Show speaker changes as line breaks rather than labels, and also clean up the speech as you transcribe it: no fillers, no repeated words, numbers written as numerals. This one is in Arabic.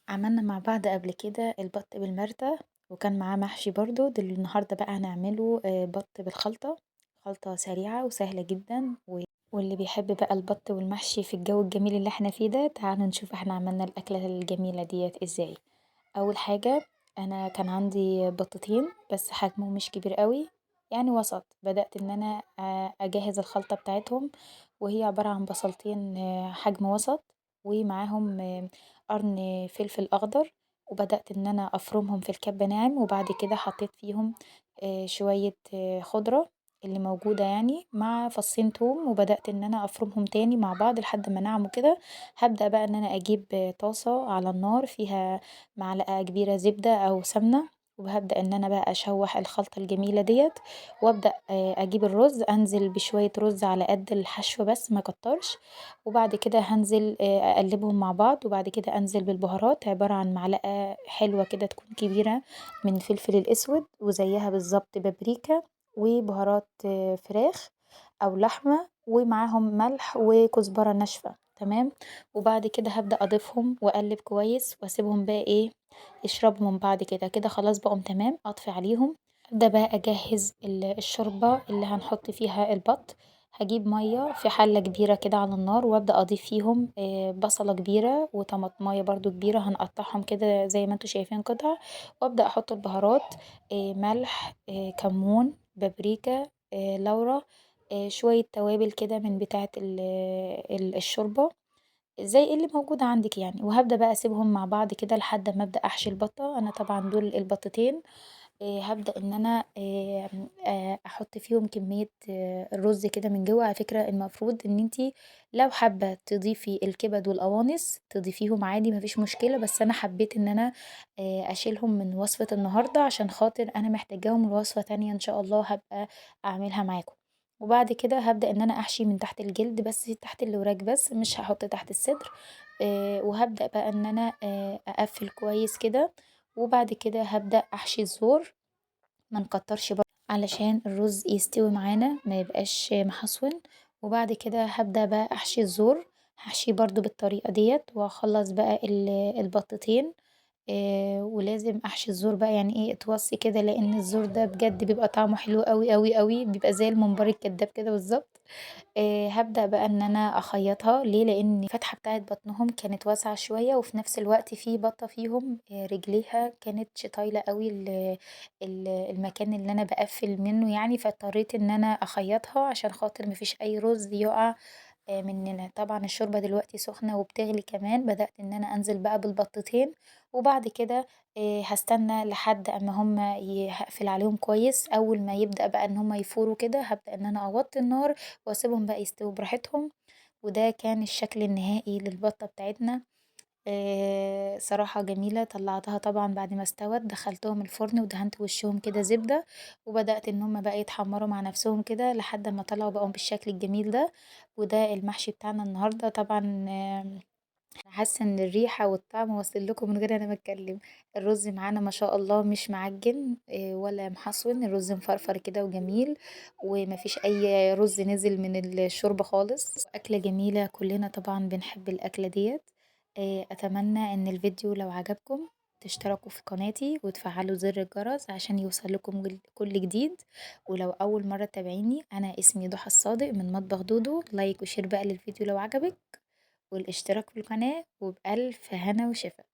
عملنا مع بعض قبل كده البط بالمرتة وكان معاه محشي برضه النهاردة بقى هنعمله بط بالخلطة. خلطة سريعة وسهلة جدا واللي بيحب بقى البط والمحشي في الجو الجميل اللي احنا فيه ده تعالوا نشوف احنا عملنا الأكلة الجميلة ديت ازاي. أول حاجة أنا كان عندي بطتين بس حجمهم مش كبير قوي، يعني وسط. بدأت ان انا اجهز الخلطة بتاعتهم، وهي عبارة عن بصلتين حجم وسط، ومعاهم قرن فلفل أخضر. وبدأت إن أنا أفرمهم في الكبة ناعم، وبعد كده حطيت فيهم شوية خضرة اللي موجودة يعني مع فصين توم، وبدأت إن أنا أفرمهم تاني مع بعض لحد ما نعموا كده. هبدأ بقى إن أنا أجيب طاسة على النار فيها معلقة كبيرة زبدة أو سمنة، وهبدأ إن أنا بقى أشوح الخلطة الجميلة ديت، وأبدأ أجيب الرز أنزل بشوية رز على قد الحشو بس ما كترش، وبعد كده هانزل أقلبهم مع بعض، وبعد كده أنزل بالبهارات عبارة عن معلقة حلوة كده تكون كبيرة من الفلفل الأسود، وزيها بالظبط بابريكا وبهارات فراخ أو لحمة، ومعاهم ملح وكزبرة ناشفة. تمام. وبعد كده هبدأ أضيفهم وأقلب كويس وأسيبهم بقى ايه يشربوا من بعض كده كده خلاص بقوا تمام. أطفي عليهم، أبدأ بقى أجهز الشوربة اللي هنحط فيها البط. هجيب مية في حلة كبيرة كده على النار، وأبدأ أضيف فيهم بصلة كبيرة وطماطماية برضو كبيرة هنقطعهم كده زي ما انتوا شايفين قطع، وأبدأ أحط البهارات، ملح، كمون، بابريكا، لورا، شوية توابل كده من بتاعة الشوربة زي اللي موجودة عندك يعني. وهبدأ بقى أسيبهم مع بعض كده لحد ما أبدأ أحشي البطة. أنا طبعا دول البطتين، هابدأ إن أنا أحط فيهم كمية الرز كده من جوه. على فكرة المفروض إن انتي لو حابة تضيفي الكبد والقوانص تضيفيهم عادي مفيش مشكلة، بس أنا حبيت إن أنا أشيلهم من وصفة النهاردة عشان خاطر أنا محتاجاهم لوصفة تانية إن شاء الله هبقى أعملها معاكم. وبعد كده هبدأ إن أنا أحشي من تحت الجلد بس، تحت الوراك بس، مش هحط تحت الصدر. وهبدأ بقى إن أنا أقفل كويس كده، وبعد كده هبدأ أحشي الزور. ما نكترش برضه علشان الرز يستوي معانا ما يبقاش محصون. وبعد كده هبدأ بقى أحشي الزور، هحشيه برضو بالطريقة ديت، وأخلص بقى البطتين. ولازم أحشي الزور بقى يعني ايه اتوصي كده، لأن الزور ده بجد بيبقى طعمه حلو قوي قوي قوي، بيبقى زي الممبار الكداب كده بالظبط. هابدأ بقى إن أنا أخيطها ليه، لأن الفتحة بتاعة بطنهم كانت واسعة شوية، وفي نفس الوقت في بطة فيهم رجليها كانت طايلة قوي المكان اللي أنا باقفّل منه يعني، فاضطريت إن أنا أخيّطها عشان خاطر ما فيش أي رز يُقع مننا. طبعًا الشوربة دلوقتي سخنة وبتغلي كمان، بدأت إن أنا أنزل بقى بالبطتين، وبعد كده هاستنى لحد أمّا هُم هاقفل عليهم كويس. أول ما يبدأ بقى إن هُم يفوروا كده، هابدأ إن أنا أوطّي النار وأسيبهم بقى يستووا براحتهم. وده كان الشكل النهائي للبطة بتاعتنا. صراحة جميلة. طلّعتها طبعًا بعد ما استوت، دخّلتهم الفرن ودهنت وشّهم كده زبدة، وبدأت إن هُم بقى يتحمّروا مع نَفْسهم كده لحد أمّا طلعوا بقوا بالشكل الجميل ده. وده المحشي بتاعنا النهارده. طبعًا أنا حاسة إن الريحة والطعم واصل لكم من غير أنا ما أتكلّم. الرز معانا ما شاء الله مش معجّن ولا محصْوِن، الرز مفرفر كده وجميل، وما فيش أي رز نزل من الشوربة خالص. أكلة جميلة كُلّنا طبعًا بنحب الأكلة ديّة. أتمنى إن الفيديو لو عجبكم تشتركوا في قناتي وتفعلوا زر الجرس عشان يوصل لكم كل جديد. ولو أول مرة تتابعيني أنا اسمي ضحى الصادق من مطبخ دودو. لايك وشير بقى للفيديو لو عجبك، والاشتراك في القناة، وبألف هنا وشفا.